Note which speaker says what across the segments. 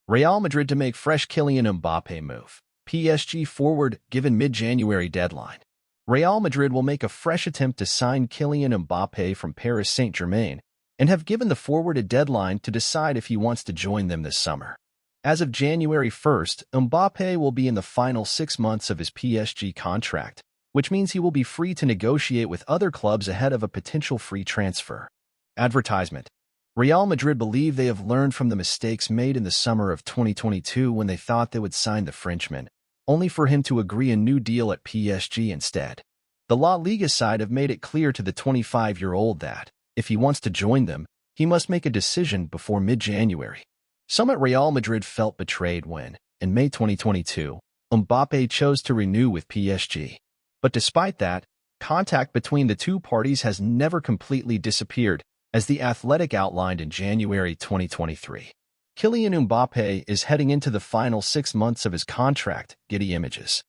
Speaker 1: Real Madrid to make fresh Kylian Mbappe move. PSG forward given mid-January deadline. Real Madrid will make a fresh attempt to sign Kylian Mbappe from Paris Saint-Germain and have given the forward a deadline to decide if he wants to join them this summer. As of January 1st, Mbappe will be in the final 6 months of his PSG contract, which means he will be free to negotiate with other clubs ahead of a potential free transfer. Advertisement. Real Madrid believe they have learned from the mistakes made in the summer of 2022 when they thought they would sign the Frenchman, only for him to agree a new deal at PSG instead. The La Liga side have made it clear to the 25-year-old that, if he wants to join them, he must make a decision before mid-January. Some at Real Madrid felt betrayed when, in May 2022, Mbappe chose to renew with PSG. But despite that, contact between the two parties has never completely disappeared, as The Athletic outlined in January 2023. Kylian Mbappe is heading into the final 6 months of his contract, Getty Images.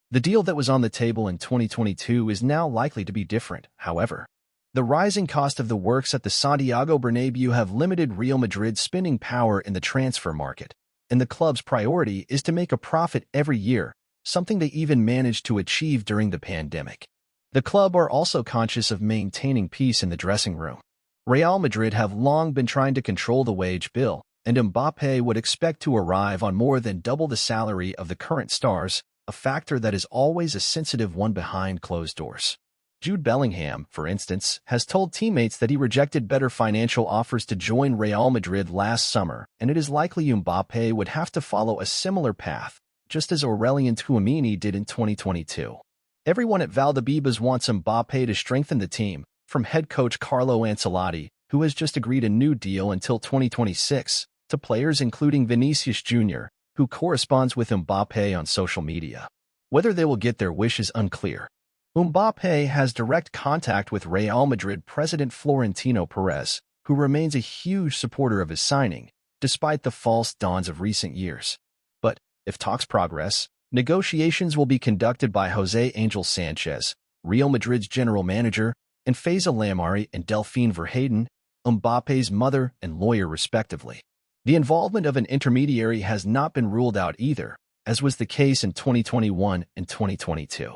Speaker 1: The deal that was on the table in 2022 is now likely to be different, however. The rising cost of the works at the Santiago Bernabéu have limited Real Madrid's spending power in the transfer market, and the club's priority is to make a profit every year, something they even managed to achieve during the pandemic. The club are also conscious of maintaining peace in the dressing room. Real Madrid have long been trying to control the wage bill, and Mbappe would expect to arrive on more than double the salary of the current stars, a factor that is always a sensitive one behind closed doors. Jude Bellingham, for instance, has told teammates that he rejected better financial offers to join Real Madrid last summer, and it is likely Mbappe would have to follow a similar path, just as Aurelien Tchouameni did in 2022. Everyone at Valdebebas wants Mbappe to strengthen the team, from head coach Carlo Ancelotti, who has just agreed a new deal until 2026, to players including Vinicius Jr., who corresponds with Mbappe on social media. Whether they will get their wish is unclear. Mbappe has direct contact with Real Madrid president Florentino Perez, who remains a huge supporter of his signing, despite the false dawns of recent years. But, if talks progress, negotiations will be conducted by José Angel Sanchez, Real Madrid's general manager, and Faiza Lamari and Delphine Verheyden, Mbappe's mother and lawyer respectively. The involvement of an intermediary has not been ruled out either, as was the case in 2021 and 2022.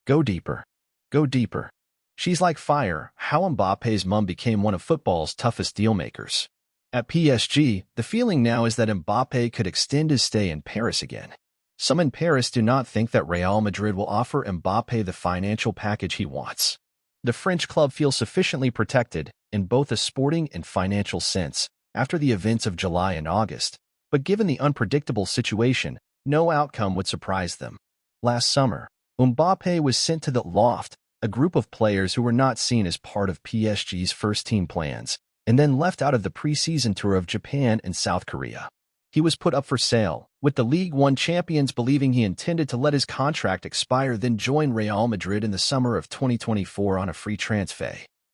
Speaker 1: Go deeper. Go deeper. She's like fire, how Mbappe's mom became one of football's toughest dealmakers. At PSG, the feeling now is that Mbappe could extend his stay in Paris again. Some in Paris do not think that Real Madrid will offer Mbappe the financial package he wants. The French club feels sufficiently protected, in both a sporting and financial sense, after the events of July and August, but given the unpredictable situation, no outcome would surprise them. Last summer, Mbappe was sent to the Loft, a group of players who were not seen as part of PSG's first-team plans, and then left out of the preseason tour of Japan and South Korea. He was put up for sale, with the Ligue 1 champions believing he intended to let his contract expire then join Real Madrid in the summer of 2024 on a free transfer.